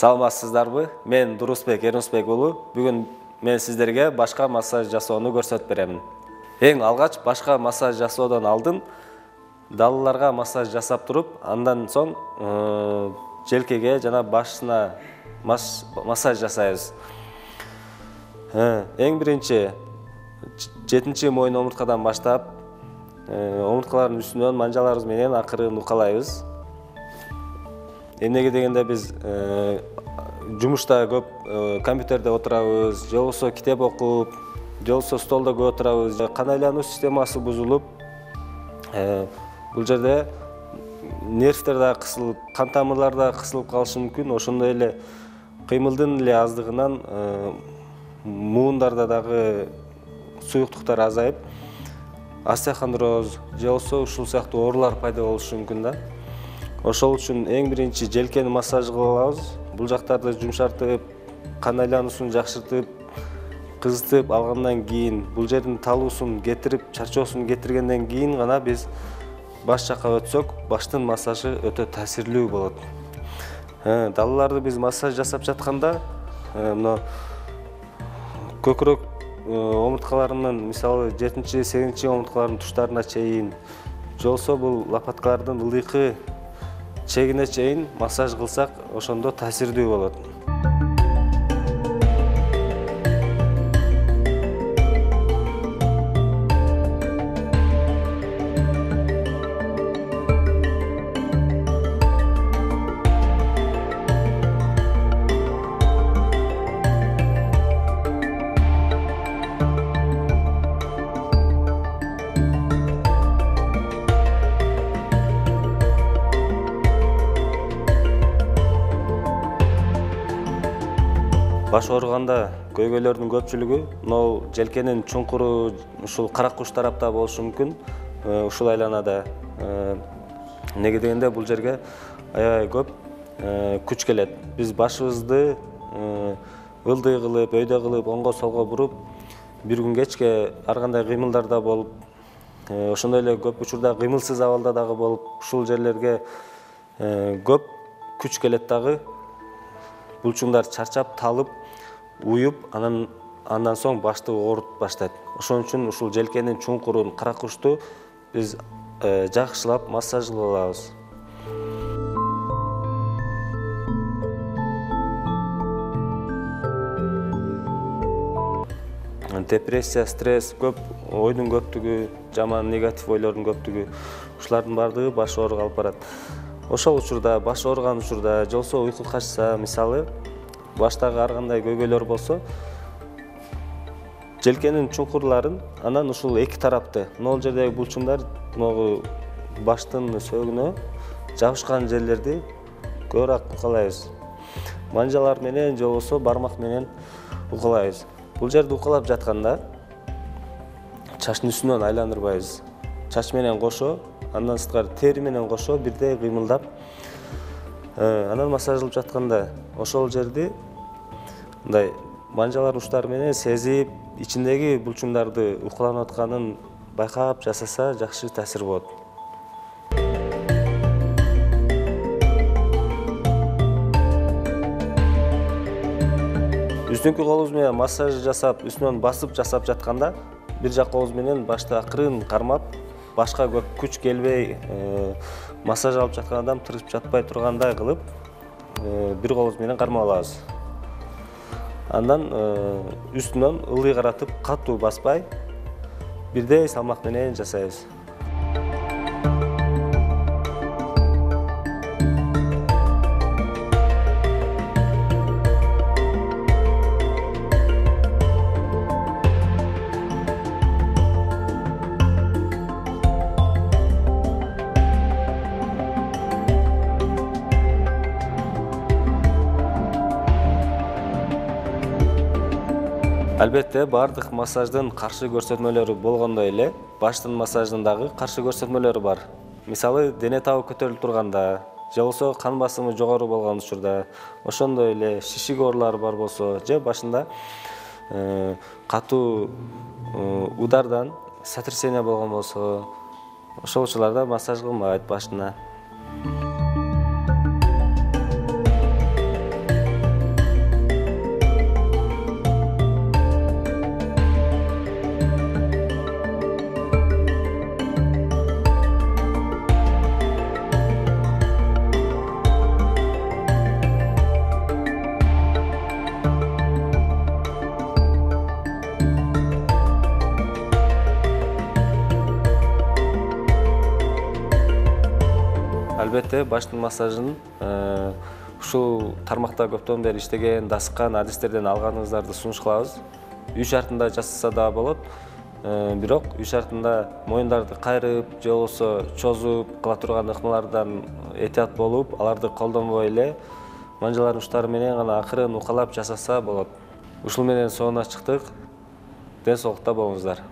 Саламатсыздарбы? Мен Дурусбек Эрнусбек уулу. Бүгүн мен сиздерге башка массаж жасоону көрсөтүп беремин. Эң алгач башка массаж жасоодон алдын далларга массаж жасап туруп, андан соң желкеге жана башына массаж жасайбыз. Эң биринчи 7-мойын омурткадан баштап омурткалардын үстүнөн манжаларыбыз менен акырын укалайбыз. Эмнеге дегенде биз жумушта көп компьютерде отурабыз, же болбосо китеп окуп, же болбосо столдо көп отурабыз. Кан айлануу системасы бузулуп, бул жерде нервтер да кысылып, кан тамырлар да кысылып калышы мүмкүн. Ошондой эле кыймылдын эле аздыгынан муундарда дагы суюктуктар азайып, остеохондроз же болбосо ушул сыяктуу оорулар пайда болушу мүмкүн да. Ошол үчүн эң биринчи желкени массаж кылып алабыз. Бул жактарды жумшартып, кан айлануусун жакшыртып, кызытып алгандан кийин, бул жердин талуусун кетирип, чарчоосун кетиргенден кийин гана биз баш жакка өтсөк, баштын массажы өтө таасирлүү болот. Далларды биз массаж жасап жатканда, мына көкүрөк омурткаларынын, мисалы 7-8 омурткалардын туштарына чейин, же болбосо бул лопаткалардын ылдыйкы чегине чейин массаж кылсак, ошондо таасирдүү болот. Баш ооруганда көйгөйлөрдүн көпчүлүгү могу желкенин чуңкуру ушул каракуш тарапта болушу мүмкүн, ушул айланада. Неге дегенде бул жерге аябай көп күч келет. Биз башыбызды ылдый кылып, өйдө кылып, оңго солго буруп, бир күн кечке ар кандай кыймылдарда болуп, ошондой эле көп учурда кыймылсыз абалда дагы болуп, ушул жерлерге көп күч келет дагы. Булчуңдар чарчап, талып, уюп, андан соң башты оорутуп баштайт. Ошон үчүн ушул желкенин чуңкурун, каракушту биз жакшылап массаж кылып алабыз. Депрессия, стресс, көп ойдун көптүгү, жаман негатив ойлордун көптүгү, ушулардын бардыгы баш ооруга алып барат. Ошол учурда, баш ооруган учурда, же болбосо уйку качса, мисалы, баштагы ар кандай көйгөйлөр болсо, желкенин чуңкурларын, анан ушул эки тарапты, могул жердеги булчуңдар, могу баштын сөөгүнө жабышкан жерлерди көбүрөөк укалайбыз. Манжалар менен же болбосо бармак менен укалайбыз. Бул жерди укалап жатканда чачтын үстүнөн айландырбайбыз. Чач менен кошо, андан сырткары тери менен кошо бирдей кыймылдап, анан массажлап жатканда ошол жерди мындай манжалар учтары менен сезип, ичиндеги булчуңдарды укаланып атканын байкап жасаса, жакшы таасир болот. Үстүңкү колубуз менен массаж жасап, үстүнөн басып жасап жатканда, бир жак колубуз менен башты акырын кармап, башка көп күч келбей, массаж алып жаткан адам тырышып жатпай тургандай кылып, бир колубуз менен кармап алабыз. Андан үстүнөн ылдый каратып, катуу баспай, бирдей салмак менен жасайбыз. Албетте, бардык массаждын каршы көрсөтмөлөрү болгондой эле, баштын массаждын дагы каршы көрсөтмөлөрү бар. Мисалы, дене табы көтөрүлүп турганда, же болбосо кан басымы жогору болгон учурда, ошондой эле шишик оорулары бар болсо, же башында катуу удардан сотрясение болгон болсо, ошол учурларда массаж кылмайт башына. Албетте баштын массажын ушул тармакта көптөн бери иштеген, дасыккан адистерден алганыңыздарды сунуш кылабыз. Үй шартында жасаса да болот. Бирок үй шартында моюндарды кайрып, же болбосо чозуп кыла турган ыкмалардан этият болуп, аларды колдонбой эле манжалардын учтары менен гана акырын укалап жасаса болот. Ушул менен соңуна чыктык. Ден соолукта болуңуздар.